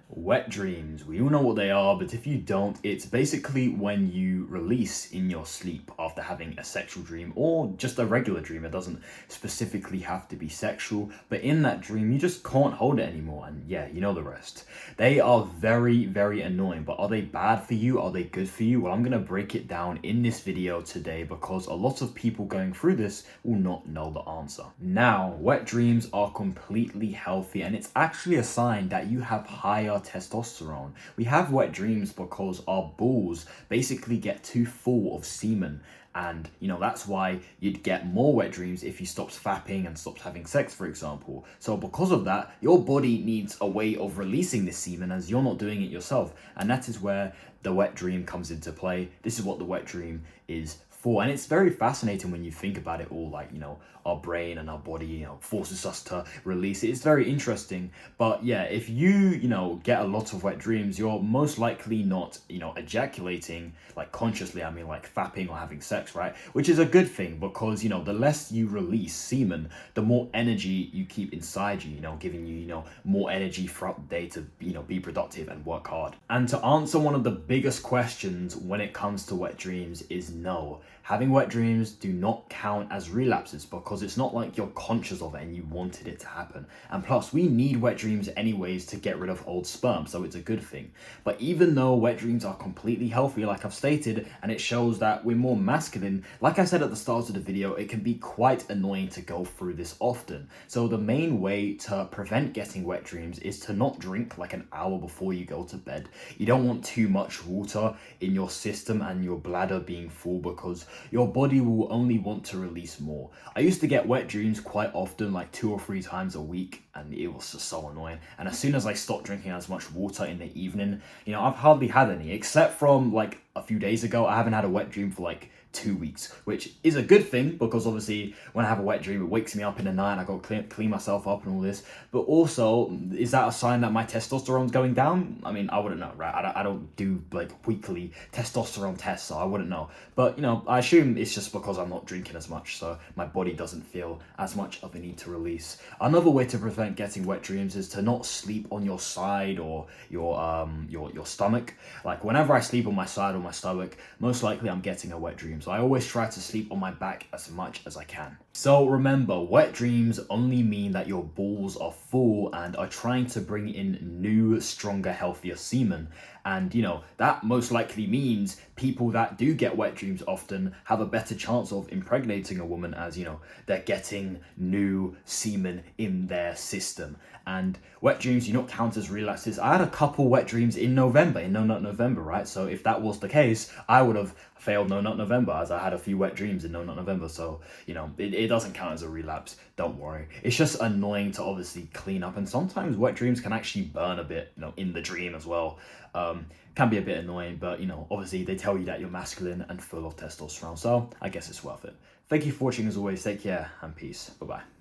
Wet dreams, we all know what they are, but if you don't, it's basically when you release in your sleep after having a sexual dream or just a regular dream. It doesn't specifically have to be sexual, but in that dream, you just can't hold it anymore. And yeah, you know the rest. They are very, very annoying, but are they bad for you? Are they good for you? Well, I'm going to break it down in this video today because a lot of people going through this will not know the answer. Now, wet dreams are completely healthy, and it's actually a sign that you have higher testosterone. We have wet dreams because our balls basically get too full of semen, and that's why you'd get more wet dreams if you stopped fapping and stopped having sex, for example. So because of that, your body needs a way of releasing this semen as you're not doing it yourself, and that is where the wet dream comes into play. This is what the wet dream is for, and it's very fascinating when you think about it all. Like, our brain and our body forces us to release it. It's very interesting. But yeah, if you get a lot of wet dreams, you're most likely not ejaculating like consciously. I mean, like fapping or having sex, right? Which is a good thing, because the less you release semen, the more energy you keep inside you, giving you more energy throughout the day to be productive and work hard. And to answer one of the biggest questions when it comes to wet dreams is no. Having wet dreams do not count as relapses, because it's not like you're conscious of it and you wanted it to happen. And plus, we need wet dreams anyways to get rid of old sperm, so it's a good thing. But even though wet dreams are completely healthy, like I've stated, and it shows that we're more masculine, like I said at the start of the video, it can be quite annoying to go through this often. So the main way to prevent getting wet dreams is to not drink like an hour before you go to bed. You don't want too much water in your system and your bladder being full, because your body will only want to release more. I used to get wet dreams quite often, like 2 or 3 times a week, and it was just so annoying. And as soon as I stopped drinking as much water in the evening, I've hardly had any, except from like a few days ago. I haven't had a wet dream for like 2 weeks, which is a good thing, because obviously when I have a wet dream, it wakes me up in the night and I got to clean myself up and all this. But also, is that a sign that my testosterone's going down? I mean, I wouldn't know, right? I don't do like weekly testosterone tests, so I wouldn't know. But I assume it's just because I'm not drinking as much, so my body doesn't feel as much of a need to release. Another way to prevent getting wet dreams is to not sleep on your side or your stomach. Like whenever I sleep on my side or my stomach, most likely I'm getting a wet dream. So I always try to sleep on my back as much as I can. So remember, wet dreams only mean that your balls are full and are trying to bring in new, stronger, healthier semen. And that most likely means people that do get wet dreams often have a better chance of impregnating a woman, as they're getting new semen in their system. And wet dreams do not count as relapses. I had a couple wet dreams in November, in No Nut November, right? So if that was the case, I would have failed No Nut November, as I had a few wet dreams in No Nut November. So it doesn't count as a relapse. Don't worry. It's just annoying to obviously clean up, and sometimes wet dreams can actually burn a bit in the dream as well. Can be a bit annoying, but obviously they tell you that you're masculine and full of testosterone, so I guess it's worth it. Thank you for watching. As always, take care and peace. Bye bye.